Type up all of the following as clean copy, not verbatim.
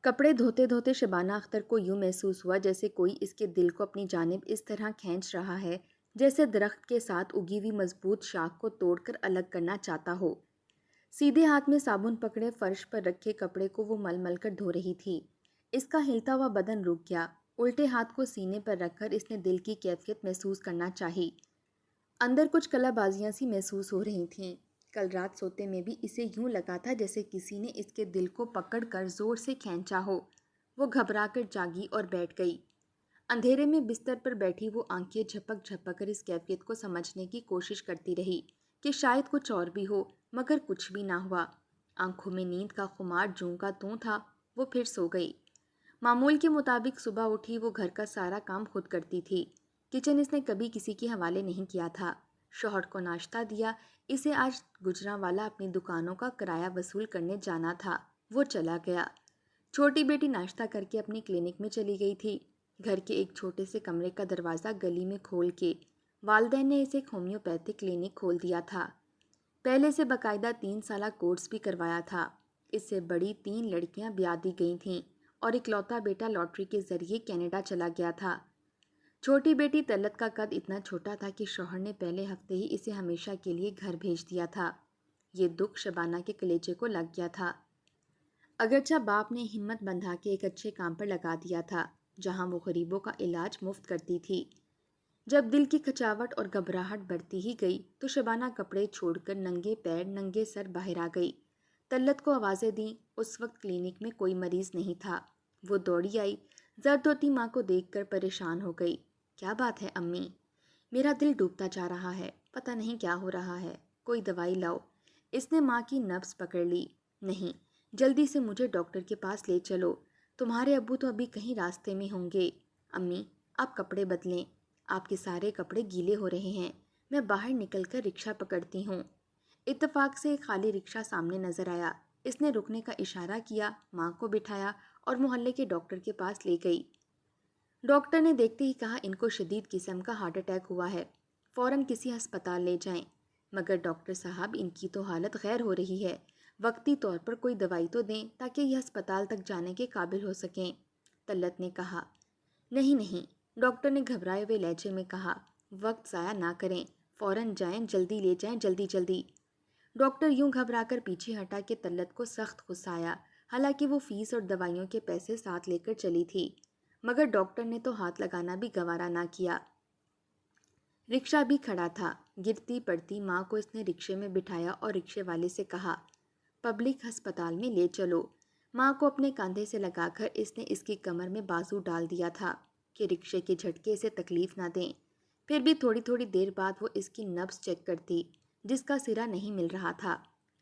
کپڑے دھوتے دھوتے شبانہ اختر کو یوں محسوس ہوا جیسے کوئی اس کے دل کو اپنی جانب اس طرح کھینچ رہا ہے جیسے درخت کے ساتھ اگی ہوئی مضبوط شاخ کو توڑ کر الگ کرنا چاہتا ہو۔ سیدھے ہاتھ میں صابن پکڑے فرش پر رکھے کپڑے کو وہ مل مل کر دھو رہی تھی۔ اس کا ہلتا ہوا بدن رک گیا۔ الٹے ہاتھ کو سینے پر رکھ کر اس نے دل کی کیفیت محسوس کرنا چاہی۔ اندر کچھ کلا بازیاں سی محسوس ہو رہی تھیں۔ کل رات سوتے میں بھی اسے یوں لگا تھا جیسے کسی نے اس کے دل کو پکڑ کر زور سے کھینچا ہو۔ وہ گھبرا کر جاگی اور بیٹھ گئی۔ اندھیرے میں بستر پر بیٹھی وہ آنکھیں جھپک جھپک کر اس کیفیت کو سمجھنے کی کوشش کرتی رہی کہ شاید کچھ اور بھی ہو، مگر کچھ بھی نہ ہوا۔ آنکھوں میں نیند کا خمار جوں کا توں تھا۔ وہ پھر سو گئی۔ معمول کے مطابق صبح اٹھی وہ گھر کا سارا کام خود کرتی تھی۔ کچن اس نے کبھی کسی کے حوالے نہیں کیا تھا۔ شوہر کو ناشتہ دیا۔ اسے آج گجرانوالا اپنی دکانوں کا کرایہ وصول کرنے جانا تھا۔ وہ چلا گیا۔ چھوٹی بیٹی ناشتہ کر کے اپنی کلینک میں چلی گئی تھی۔ گھر کے ایک چھوٹے سے کمرے کا دروازہ گلی میں کھول کے والدین نے اسے ایک ہومیوپیتھک کلینک کھول دیا تھا۔ پہلے سے باقاعدہ 3 سالہ کورس بھی کروایا تھا۔ اس سے بڑی 3 لڑکیاں بیاہ دی گئی تھیں اور اکلوتا بیٹا لاٹری کے ذریعے کینیڈا چلا گیا تھا۔ چھوٹی بیٹی طلعت کا قد اتنا چھوٹا تھا کہ شوہر نے پہلے ہفتے ہی اسے ہمیشہ کے لیے گھر بھیج دیا تھا۔ یہ دکھ شبانہ کے کلیجے کو لگ گیا تھا۔ اگرچہ باپ نے ہمت بندھا کے ایک اچھے کام پر لگا دیا تھا جہاں وہ غریبوں کا علاج مفت کرتی تھی۔ جب دل کی کھچاوٹ اور گھبراہٹ بڑھتی ہی گئی تو شبانہ کپڑے چھوڑ کر ننگے پیر ننگے سر باہر آ گئی۔ طلعت کو آوازیں دیں۔ اس وقت کلینک میں کوئی مریض نہیں تھا۔ وہ دوڑی آئی۔ زرد ہوتی ماں کو دیکھ کر پریشان ہو گئی۔ کیا بات ہے امی؟ میرا دل ڈوبتا جا رہا ہے، پتہ نہیں کیا ہو رہا ہے، کوئی دوائی لاؤ۔ اس نے ماں کی نبض پکڑ لی۔ نہیں، جلدی سے مجھے ڈاکٹر کے پاس لے چلو، تمہارے ابو تو ابھی کہیں راستے میں ہوں گے۔ امی، آپ کپڑے بدلیں، آپ کے سارے کپڑے گیلے ہو رہے ہیں، میں باہر نکل کر رکشہ پکڑتی ہوں۔ اتفاق سے ایک خالی رکشہ سامنے نظر آیا۔ اس نے رکنے کا اشارہ کیا، ماں کو بٹھایا اور محلے کے ڈاکٹر کے پاس لے گئی۔ ڈاکٹر نے دیکھتے ہی کہا ان کو شدید قسم کا ہارٹ اٹیک ہوا ہے، فوراً کسی ہسپتال لے جائیں۔ مگر ڈاکٹر صاحب ان کی تو حالت غیر ہو رہی ہے، وقتی طور پر کوئی دوائی تو دیں تاکہ یہ ہسپتال تک جانے کے قابل ہو سکیں۔ طلعت نے کہا۔ نہیں نہیں، ڈاکٹر نے گھبرائے ہوئے لہجے میں کہا، وقت ضائع نہ کریں، فوراً جائیں، جلدی لے جائیں، جلدی جلدی۔ ڈاکٹر یوں گھبرا کر پیچھے ہٹا کہ طلعت کو سخت غصہ آیا، حالانکہ وہ فیس اور دوائیوں کے پیسے ساتھ لے کر چلی تھی، مگر ڈاکٹر نے تو ہاتھ لگانا بھی گوارا نہ کیا۔ رکشہ بھی کھڑا تھا۔ گرتی پڑتی ماں کو اس نے رکشے میں بٹھایا اور رکشے والے سے کہا، پبلک ہسپتال میں لے چلو۔ ماں کو اپنے کاندھے سے لگا کر اس نے اس کی کمر میں بازو ڈال دیا تھا کہ رکشے کے جھٹکے اسے تکلیف نہ دیں۔ پھر بھی تھوڑی تھوڑی دیر بعد وہ اس کی نبض چیک کرتی، جس کا سرا نہیں مل رہا تھا۔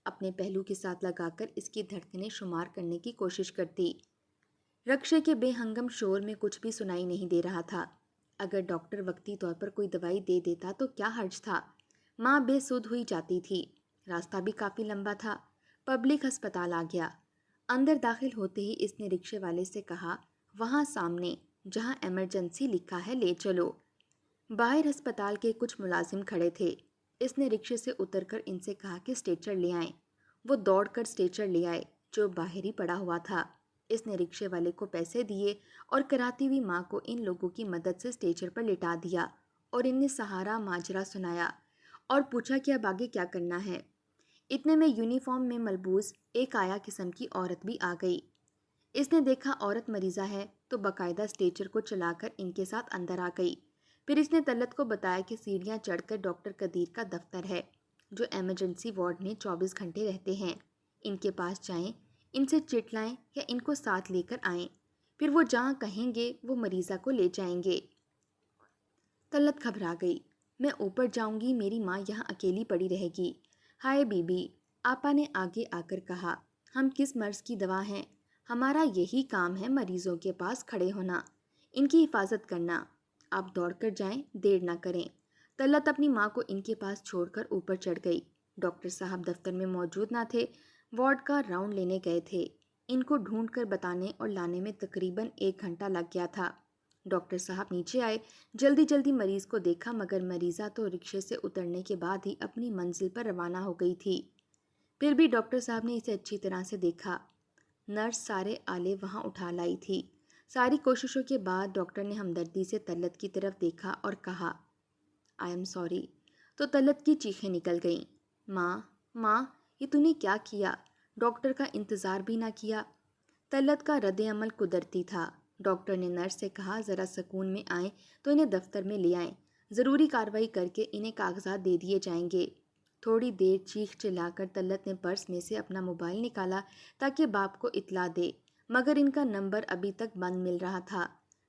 اپنے پہلو کے ساتھ لگا کر اس کی دھڑکنیں شمار کرنے کی کوشش کرتی۔ رکشے کے بے ہنگم شور میں کچھ بھی سنائی نہیں دے رہا تھا۔ اگر ڈاکٹر وقتی طور پر کوئی دوائی دے دیتا تو کیا حرج تھا؟ ماں بے سدھ ہوئی جاتی تھی۔ راستہ بھی کافی لمبا تھا۔ پبلک ہسپتال آ گیا۔ اندر داخل ہوتے ہی اس نے رکشے والے سے کہا، وہاں سامنے جہاں ایمرجنسی لکھا ہے لے چلو۔ باہر ہسپتال کے کچھ ملازم کھڑے تھے۔ اس نے رکشے سے اتر کر ان سے کہا کہ اسٹریچر لے آئیں۔ وہ دوڑ کر اسٹریچر لے آئے جو باہر ہی پڑا ہوا تھا۔ اس نے رکشے والے کو پیسے دیے اور کراتی ہوئی ماں کو ان لوگوں کی مدد سے اسٹریچر پر لٹا دیا اور ان نے سہارا ماجرا سنایا اور پوچھا کہ اب آگے کیا کرنا ہے۔ اتنے میں یونیفارم میں ملبوس ایک آیا قسم کی عورت بھی آ گئی۔ اس نے دیکھا عورت مریضہ ہے تو باقاعدہ اسٹریچر کو چلا کر ان کے ساتھ اندر آ گئی۔ پھر اس نے طلعت کو بتایا کہ سیڑھیاں چڑھ کر ڈاکٹر قدیر کا دفتر ہے جو ایمرجنسی وارڈ میں 24 گھنٹے رہتے ہیں۔ ان کے پاس جائیں، ان سے چٹ لائیں یا ان کو ساتھ لے کر آئیں، پھر وہ جہاں کہیں گے وہ مریضہ کو لے جائیں گے۔ طلعت گھبرا گئی۔ میں اوپر جاؤں گی، میری ماں یہاں اکیلی پڑی رہے گی۔ ہائے بی بی، آپا نے آگے آ کر کہا، ہم کس مرض کی دوا ہیں؟ ہمارا یہی کام ہے مریضوں کے پاس کھڑے ہونا، ان کی حفاظت کرنا۔ آپ دوڑ کر جائیں، دیر نہ کریں۔ طلعت اپنی ماں کو ان کے پاس چھوڑ کر اوپر چڑھ گئی۔ ڈاکٹر صاحب دفتر میں موجود نہ تھے، وارڈ کا راؤنڈ لینے گئے تھے۔ ان کو ڈھونڈ کر بتانے اور لانے میں تقریباً 1 گھنٹہ لگ گیا تھا۔ ڈاکٹر صاحب نیچے آئے، جلدی جلدی مریض کو دیکھا، مگر مریضہ تو رکشے سے اترنے کے بعد ہی اپنی منزل پر روانہ ہو گئی تھی۔ پھر بھی ڈاکٹر صاحب نے اسے اچھی طرح سے دیکھا۔ نرس سارے آلے وہاں اٹھا لائی تھی۔ ساری کوششوں کے بعد ڈاکٹر نے ہمدردی سے طلت کی طرف دیکھا اور کہا آئی ایم سوری، تو طلت کی چیخیں نکل گئیں۔ ماں ماں، یہ تو نے کیا کیا؟ ڈاکٹر کا انتظار بھی نہ کیا۔ طلت کا رد عمل قدرتی تھا۔ ڈاکٹر نے نرس سے کہا ذرا سکون میں آئیں تو انہیں دفتر میں لے آئیں، ضروری کارروائی کر کے انہیں کاغذات دے دیے جائیں گے۔ تھوڑی دیر چیخ چلا کر طلت نے پرس میں سے اپنا موبائل نکالا تاکہ باپ کو اطلاع دے، مگر ان کا نمبر ابھی تک بند مل رہا تھا۔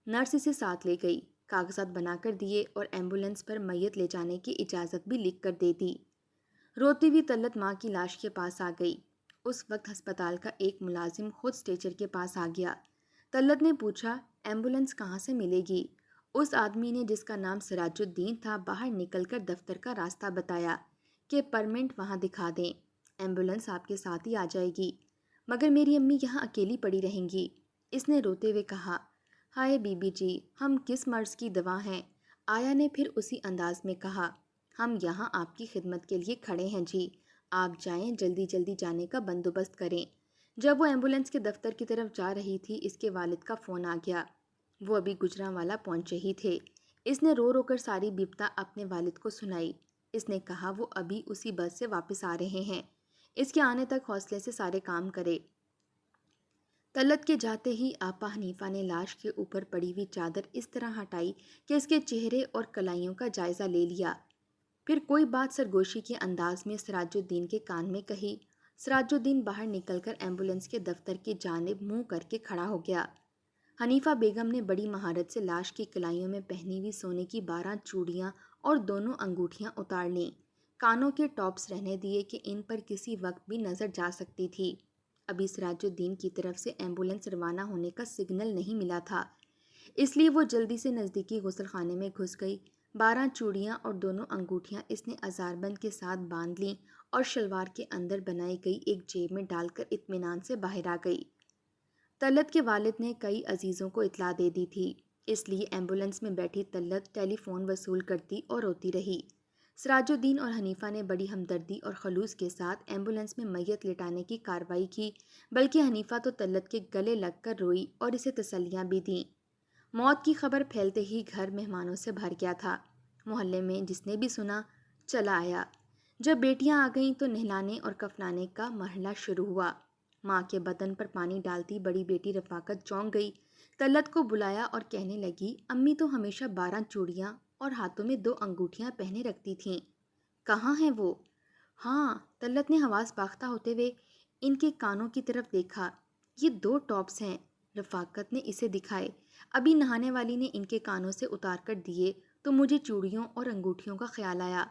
نرس اسے ساتھ لے گئی، کاغذات بنا کر دیے اور ایمبولینس پر میت لے جانے کی اجازت بھی لکھ کر دے دی۔ روتی ہوئی طلت ماں کی لاش کے پاس آ گئی۔ اس وقت ہسپتال کا ایک ملازم خود اسٹریچر کے پاس آ گیا۔ طلت نے پوچھا ایمبولینس کہاں سے ملے گی؟ اس آدمی نے جس کا نام سراج الدین تھا باہر نکل کر دفتر کا راستہ بتایا کہ پرمنٹ وہاں دکھا دیں، ایمبولینس آپ کے ساتھ ہی آ جائے گی، مگر میری امی یہاں اکیلی پڑی رہیں گی۔ اس نے روتے ہوئے کہا ہائے بی بی جی، ہم کس مرض کی دوا ہیں؟ آیا نے پھر اسی انداز میں کہا ہم یہاں آپ کی خدمت کے لیے کھڑے ہیں جی، آپ جائیں، جلدی جلدی جانے کا بندوبست کریں۔ جب وہ ایمبولینس کے دفتر کی طرف جا رہی تھی اس کے والد کا فون آ گیا۔ وہ ابھی گجرانوالہ پہنچے ہی تھے۔ اس نے رو رو کر ساری بیپتا اپنے والد کو سنائی۔ اس نے کہا وہ ابھی اسی بس سے واپس آ رہے ہیں، اس کے آنے تک حوصلے سے سارے کام کرے۔ طلت کے جاتے ہی آپا حنیفہ نے لاش کے اوپر پڑی ہوئی چادر اس طرح ہٹائی کہ اس کے چہرے اور کلائیوں کا جائزہ لے لیا، پھر کوئی بات سرگوشی کے انداز میں سراج الدین کے کان میں کہی۔ سراج الدین باہر نکل کر ایمبولینس کے دفتر کی جانب منہ کر کے کھڑا ہو گیا۔ حنیفہ بیگم نے بڑی مہارت سے لاش کی کلائیوں میں پہنی ہوئی سونے کی 12 چوڑیاں اور دونوں انگوٹھیاں اتار لیں، کانوں کے ٹاپس رہنے دیے کہ ان پر کسی وقت بھی نظر جا سکتی تھی۔ ابھی سراج الدین کی طرف سے ایمبولینس روانہ ہونے کا سگنل نہیں ملا تھا، اس لیے وہ جلدی سے نزدیکی غسل خانے میں گھس گئی۔ 12 چوڑیاں اور دونوں انگوٹھیاں اس نے ازاربند کے ساتھ باندھ لیں اور شلوار کے اندر بنائی گئی ایک جیب میں ڈال کر اطمینان سے باہر آ گئی۔ طلت کے والد نے کئی عزیزوں کو اطلاع دے دی تھی، اس لیے ایمبولینس میں بیٹھی طلت ٹیلی فون وصول کرتی اور روتی رہی۔ سراج الدین اور حنیفہ نے بڑی ہمدردی اور خلوص کے ساتھ ایمبولینس میں میت لٹانے کی کارروائی کی، بلکہ حنیفہ تو طلت کے گلے لگ کر روئی اور اسے تسلیاں بھی دیں۔ موت کی خبر پھیلتے ہی گھر مہمانوں سے بھر گیا تھا۔ محلے میں جس نے بھی سنا چلا آیا۔ جب بیٹیاں آ گئیں تو نہلانے اور کفنانے کا مرحلہ شروع ہوا۔ ماں کے بدن پر پانی ڈالتی بڑی بیٹی رفاقت چونک گئی، طلت کو بلایا اور کہنے لگی امی تو ہمیشہ 12 چوڑیاں اور ہاتھوں میں 2 انگوٹھیاں پہنے رکھتی تھیں، کہاں ہیں وہ؟ ہاں، طلت نے حواس باختہ ہوتے ہوئے ان کے کانوں کی طرف دیکھا۔ یہ 2 ٹاپس ہیں، رفاقت نے اسے دکھائے۔ ابھی نہانے والی نے ان کے کانوں سے اتار کر دیے تو مجھے چوڑیوں اور انگوٹھیوں کا خیال آیا۔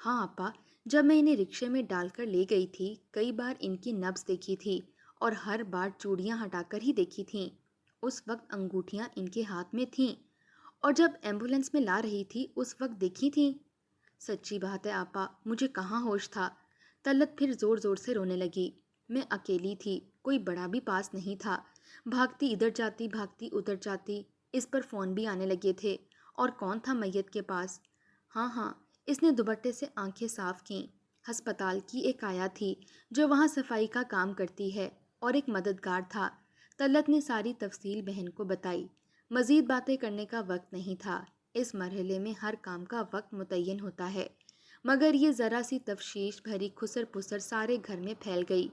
ہاں آپا، جب میں انہیں رکشے میں ڈال کر لے گئی تھی کئی بار ان کی نبض دیکھی تھی اور ہر بار چوڑیاں ہٹا کر ہی دیکھی تھیں۔ اس وقت انگوٹھیاں ان کے ہاتھ میں تھیں اور جب ایمبولینس میں لا رہی تھی اس وقت دیکھی تھیں۔ سچی بات ہے آپا، مجھے کہاں ہوش تھا۔ طلت پھر زور زور سے رونے لگی۔ میں اکیلی تھی، کوئی بڑا بھی پاس نہیں تھا، بھاگتی ادھر جاتی بھاگتی ادھر جاتی۔ اس پر فون بھی آنے لگے تھے، اور کون تھا میت کے پاس؟ ہاں ہاں، اس نے دوپٹے سے آنکھیں صاف کیں۔ ہسپتال کی ایک آیا تھی جو وہاں صفائی کا کام کرتی ہے، اور ایک مددگار تھا۔ طلت نے ساری تفصیل بہن کو بتائی۔ مزید باتیں کرنے کا وقت نہیں تھا، اس مرحلے میں ہر کام کا وقت متعین ہوتا ہے، مگر یہ ذرا سی تفشیش بھری خسر پسر سارے گھر میں پھیل گئی۔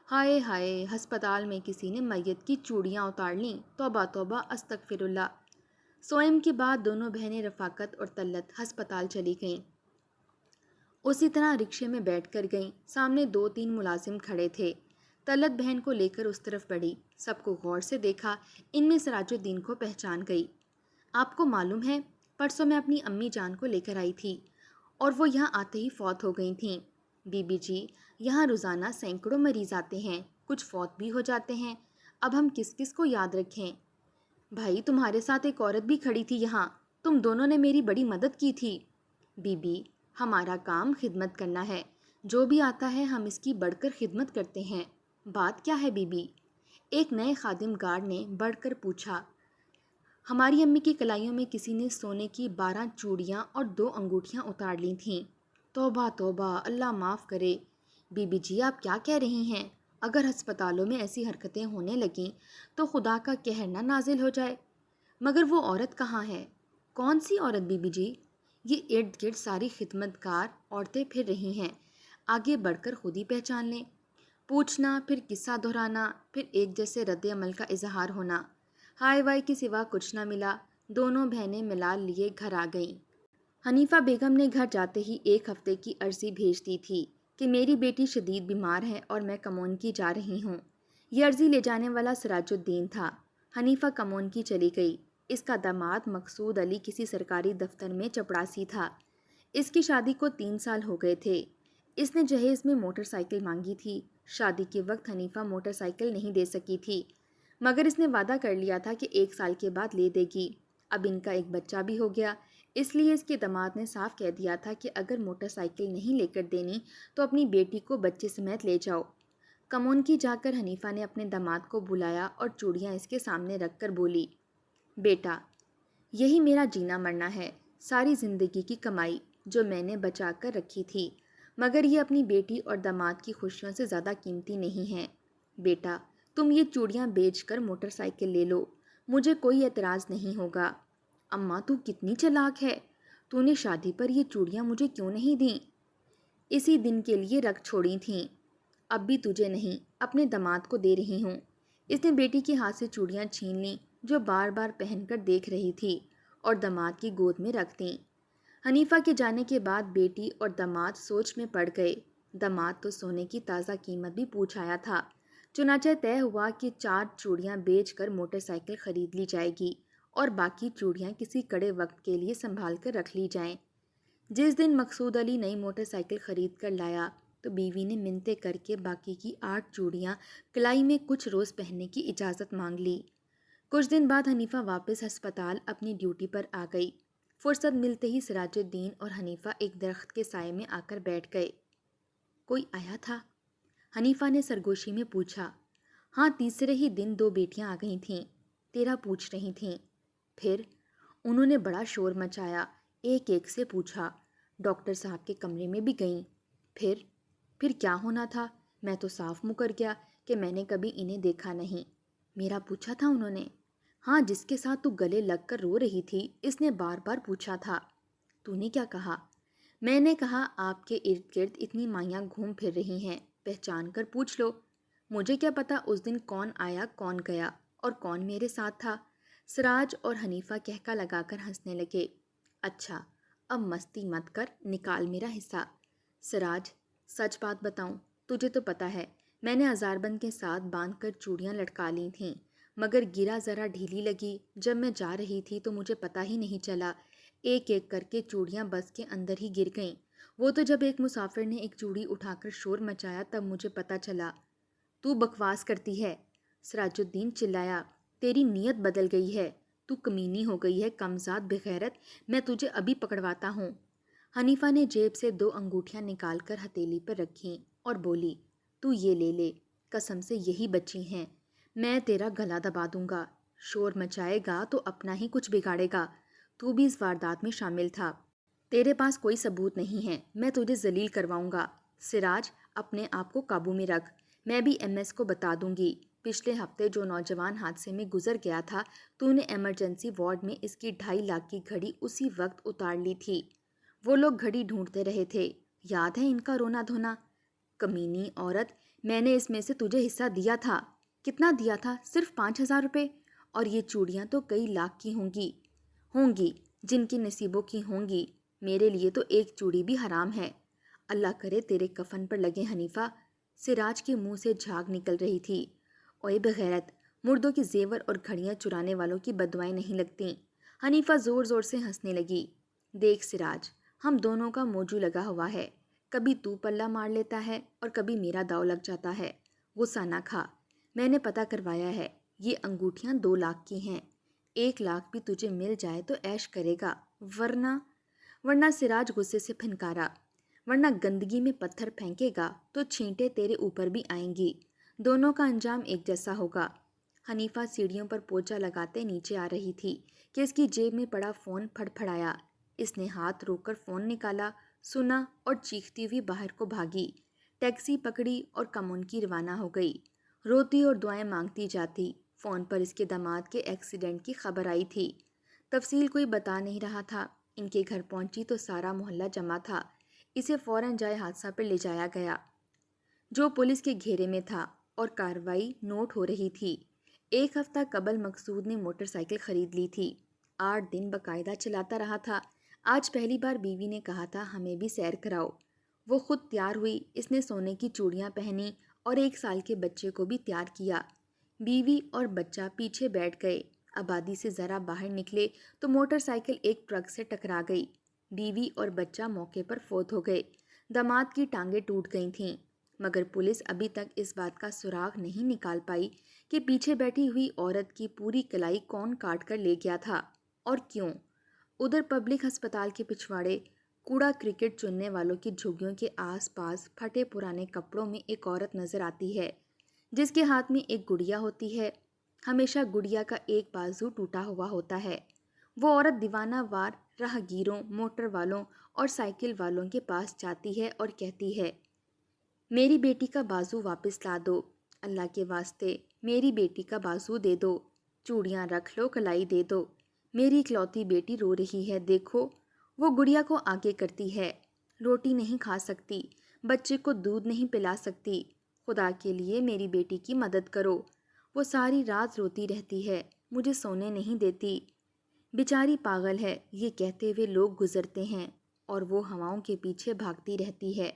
ہائے ہائے، ہسپتال میں کسی نے میت کی چوڑیاں اتار لیں، توبہ توبہ استغفر اللہ۔ سوئم کے بعد دونوں بہنیں رفاقت اور طلت ہسپتال چلی گئیں۔ اسی طرح رکشے میں بیٹھ کر گئیں۔ سامنے 2-3 ملازم کھڑے تھے۔ طلت بہن کو لے کر اس طرف بڑھی، سب کو غور سے دیکھا، ان میں سراج الدین کو پہچان گئی۔ آپ کو معلوم ہے، پرسوں میں اپنی امی جان کو لے کر آئی تھی اور وہ یہاں آتے ہی فوت ہو گئی تھیں۔ بی بی جی، یہاں روزانہ سینکڑوں مریض آتے ہیں، کچھ فوت بھی ہو جاتے ہیں، اب ہم کس کس کو یاد رکھیں؟ بھائی، تمہارے ساتھ ایک عورت بھی کھڑی تھی یہاں، تم دونوں نے میری بڑی مدد کی تھی۔ بی بی، ہمارا کام خدمت کرنا ہے، جو بھی آتا ہے ہم اس کی بڑھ کر خدمت کرتے ہیں۔ بات کیا ہے بی بی؟ ایک نئے خادم گارڈ نے بڑھ کر پوچھا۔ ہماری امی کی کلائیوں میں کسی نے سونے کی 12 چوڑیاں اور 2 انگوٹھیاں اتار لی تھیں۔ توبہ توبہ، اللہ معاف کرے۔ بی بی جی، آپ کیا کہہ رہی ہیں؟ اگر ہسپتالوں میں ایسی حرکتیں ہونے لگیں تو خدا کا قہر نہ نازل ہو جائے۔ مگر وہ عورت کہاں ہے؟ کون سی عورت بی بی جی؟ یہ ارد گرد ساری خدمت گار عورتیں پھر رہی ہیں، آگے بڑھ کر خود ہی پہچان لیں۔ پوچھنا، پھر قصہ دہرانا، پھر ایک جیسے رد عمل کا اظہار ہونا۔ ہائے وائے کے سوا کچھ نہ ملا، دونوں بہنیں ملال لیے گھر آ گئیں۔ حنیفہ بیگم نے گھر جاتے ہی 1 ہفتے کی عرضی بھیج دی تھی کہ میری بیٹی شدید بیمار ہے اور میں کمون کی جا رہی ہوں۔ یہ عرضی لے جانے والا سراج الدین تھا۔ حنیفہ کمون کی چلی گئی۔ اس کا داماد مقصود علی کسی سرکاری دفتر میں چپڑاسی تھا۔ اس کی شادی کو 3 سال ہو گئے تھے۔ اس نے جہیز میں موٹر سائیکل مانگی تھی۔ شادی کے وقت حنیفہ موٹر سائیکل نہیں دے سکی تھی، مگر اس نے وعدہ کر لیا تھا کہ 1 سال کے بعد لے دے گی۔ اب ان کا ایک بچہ بھی ہو گیا، اس لیے اس کے داماد نے صاف کہہ دیا تھا کہ اگر موٹر سائیکل نہیں لے کر دینی تو اپنی بیٹی کو بچے سمیت لے جاؤ۔ کمون کی جا کر حنیفہ نے اپنے داماد کو بلایا اور چوڑیاں اس کے سامنے رکھ کر بولی، بیٹا، یہی میرا جینا مرنا ہے، ساری زندگی کی کمائی جو میں نے بچا کر رکھی تھی، مگر یہ اپنی بیٹی اور داماد کی خوشیوں سے زیادہ قیمتی نہیں ہیں۔ بیٹا، تم یہ چوڑیاں بیچ کر موٹر سائیکل لے لو، مجھے کوئی اعتراض نہیں ہوگا۔ اماں تو کتنی چالاک ہے، تو نے شادی پر یہ چوڑیاں مجھے کیوں نہیں دیں؟ اسی دن کے لیے رکھ چھوڑی تھیں، اب بھی تجھے نہیں اپنے داماد کو دے رہی ہوں۔ اس نے بیٹی کے ہاتھ سے چوڑیاں چھین لیں جو بار بار پہن کر دیکھ رہی تھی اور داماد کی گود میں رکھ دیں۔ حنیفہ کے جانے کے بعد بیٹی اور داماد سوچ میں پڑ گئے۔ داماد تو سونے کی تازہ قیمت بھی پوچھ آیا تھا، چنانچہ طے ہوا کہ 4 چوڑیاں بیچ کر موٹر سائیکل خرید لی جائے گی اور باقی چوڑیاں کسی کڑے وقت کے لیے سنبھال کر رکھ لی جائیں۔ جس دن مقصود علی نئی موٹر سائیکل خرید کر لایا تو بیوی نے منتیں کر کے باقی کی 8 چوڑیاں کلائی میں کچھ روز پہننے کی اجازت مانگ لی۔ کچھ دن بعد حنیفہ واپس ہسپتال اپنی ڈیوٹی پر آ گئی۔ فرصت ملتے ہی سراج الدین اور حنیفہ ایک درخت کے سائے میں آ کر بیٹھ گئے۔ کوئی آیا تھا؟ حنیفہ نے سرگوشی میں پوچھا۔ ہاں، تیسرے ہی دن 2 بیٹیاں آ گئی تھیں، تیرا پوچھ رہی تھیں۔ پھر انہوں نے بڑا شور مچایا، ایک ایک سے پوچھا، ڈاکٹر صاحب کے کمرے میں بھی گئیں۔ پھر کیا ہونا تھا؟ میں تو صاف مکر گیا کہ میں نے کبھی انہیں دیکھا نہیں۔ میرا پوچھا تھا انہوں نے؟ ہاں، جس کے ساتھ تو گلے لگ کر رو رہی تھی، اس نے بار بار پوچھا تھا۔ تو نے کیا کہا؟ میں نے کہا آپ کے ارد گرد اتنی مائیاں گھوم پھر رہی ہیں، پہچان کر پوچھ لو۔ مجھے کیا پتا اس دن کون آیا کون گیا اور کون میرے ساتھ تھا۔ سراج اور حنیفہ کہکا لگا کر ہنسنے لگے۔ اچھا، اب مستی مت کر، نکال میرا حصہ۔ سراج، سچ بات بتاؤں، تجھے تو پتا ہے میں نے ہزاربند کے ساتھ باندھ کر چوڑیاں لٹکا لی تھیں، مگر گرا ذرا ڈھیلی لگی۔ جب میں جا رہی تھی تو مجھے پتا ہی نہیں چلا، ایک ایک کر کے چوڑیاں بس کے اندر ہی گر گئیں۔ وہ تو جب ایک مسافر نے ایک چوڑی اٹھا کر شور مچایا تب مجھے پتا چلا۔ تو بکواس کرتی ہے، سراج الدین چلایا، تیری نیت بدل گئی ہے، تو کمینی ہو گئی ہے، کمزاد بغیرت، میں تجھے ابھی پکڑواتا ہوں۔ حنیفہ نے جیب سے 2 انگوٹھیاں نکال کر ہتھیلی پر رکھیں اور بولی، تو یہ لے لے، قسم سے یہی بچی ہیں، میں تیرا گلا دبا دوں گا۔ شور مچائے گا تو اپنا ہی کچھ بگاڑے گا، تو بھی اس واردات میں شامل تھا۔ تیرے پاس کوئی ثبوت نہیں ہے، میں تجھے ذلیل کرواؤں گا۔ سراج، اپنے آپ کو قابو میں رکھ، میں بھی MS کو بتا دوں گی۔ پچھلے ہفتے جو نوجوان حادثے میں گزر گیا تھا، تو نے ایمرجنسی وارڈ میں اس کی 2.5 لاکھ کی گھڑی اسی وقت اتار لی تھی۔ وہ لوگ گھڑی ڈھونڈتے رہے تھے، یاد ہے ان کا رونا دھونا؟ کمینی عورت، میں نے اس میں سے تجھے حصہ دیا تھا۔ کتنا دیا تھا؟ صرف 5,000 روپے، اور یہ چوڑیاں تو کئی لاکھ کی ہوں گی جن کی نصیبوں کی ہوں گی، میرے لیے تو ایک چوڑی بھی حرام ہے۔ اللہ کرے تیرے کفن پر لگے حنیفہ۔ سراج کے منہ سے جھاگ نکل رہی تھی۔ اوئے بغیرت، مردوں کی زیور اور گھڑیاں چرانے والوں کی بددعائیں نہیں لگتیں۔ حنیفہ زور زور سے ہنسنے لگی۔ دیکھ سراج، ہم دونوں کا موجو لگا ہوا ہے، کبھی تو پلہ مار لیتا ہے اور کبھی میرا داؤ لگ جاتا ہے۔ غصہ نہ کھا، میں نے پتہ کروایا ہے، یہ انگوٹھیاں 2 لاکھ کی ہیں، 1 لاکھ بھی تجھے مل جائے تو عیش کرے گا، ورنہ سراج غصے سے پھنکارا، ورنہ گندگی میں پتھر پھینکے گا تو چھینٹیں تیرے اوپر بھی آئیں گی، دونوں کا انجام ایک جیسا ہوگا۔ حنیفہ سیڑھیوں پر پوچھا لگاتے نیچے آ رہی تھی کہ اس کی جیب میں پڑا فون پھڑپھڑایا۔ اس نے ہاتھ روک کر فون نکالا، سنا اور چیختی ہوئی باہر کو بھاگی۔ ٹیکسی پکڑی اور کمون کی روانہ ہو گئی۔ روتی اور دعائیں مانگتی جاتی۔ فون پر اس کے داماد کے ایکسیڈنٹ کی خبر آئی تھی۔ تفصیل کوئی بتا نہیں رہا تھا۔ ان کے گھر پہنچی تو سارا محلہ جمع تھا۔ اسے فوراً جائے حادثہ پر لے جایا گیا جو پولیس کے گھیرے میں تھا اور کارروائی نوٹ ہو رہی تھی۔ 1 ہفتہ قبل مقصود نے موٹر سائیکل خرید لی تھی۔ 8 دن باقاعدہ چلاتا رہا تھا۔ آج پہلی بار بیوی نے کہا تھا ہمیں بھی سیر کراؤ۔ وہ خود تیار ہوئی۔ اس نے سونے کی چوڑیاں پہنی اور 1 سال کے بچے کو بھی تیار کیا۔ بیوی اور بچہ پیچھے بیٹھ گئے۔ آبادی سے ذرا باہر نکلے تو موٹر سائیکل ایک ٹرک سے ٹکرا گئی۔ بیوی اور بچہ موقع پر فوت ہو گئے۔ داماد کی ٹانگیں ٹوٹ گئی تھیں، مگر پولیس ابھی تک اس بات کا سراغ نہیں نکال پائی کہ پیچھے بیٹھی ہوئی عورت کی پوری کلائی کون کاٹ کر لے گیا تھا اور کیوں۔ ادھر پبلک ہسپتال کے پچھواڑے کوڑا کرکٹ چننے والوں کی جھگیوں کے آس پاس پھٹے پرانے کپڑوں میں ایک عورت نظر آتی ہے جس کے ہاتھ میں ایک گڑیا ہوتی ہے۔ ہمیشہ گڑیا کا ایک بازو ٹوٹا ہوا ہوتا ہے۔ وہ عورت دیوانہ وار راہگیروں، موٹر والوں اور سائیکل والوں کے پاس جاتی ہے اور کہتی ہے میری بیٹی کا بازو واپس لا دو، اللہ کے واسطے میری بیٹی کا بازو دے دو، چوڑیاں رکھ لو، کلائی دے دو، میری اکلوتی بیٹی رو رہی ہے دیکھو۔ وہ گڑیا کو آگے کرتی ہے۔ روٹی نہیں کھا سکتی، بچے کو دودھ نہیں پلا سکتی، خدا کے لیے میری بیٹی کی مدد کرو۔ وہ ساری رات روتی رہتی ہے، مجھے سونے نہیں دیتی، بیچاری پاگل ہے۔ یہ کہتے ہوئے لوگ گزرتے ہیں اور وہ ہواؤں کے پیچھے بھاگتی رہتی ہے۔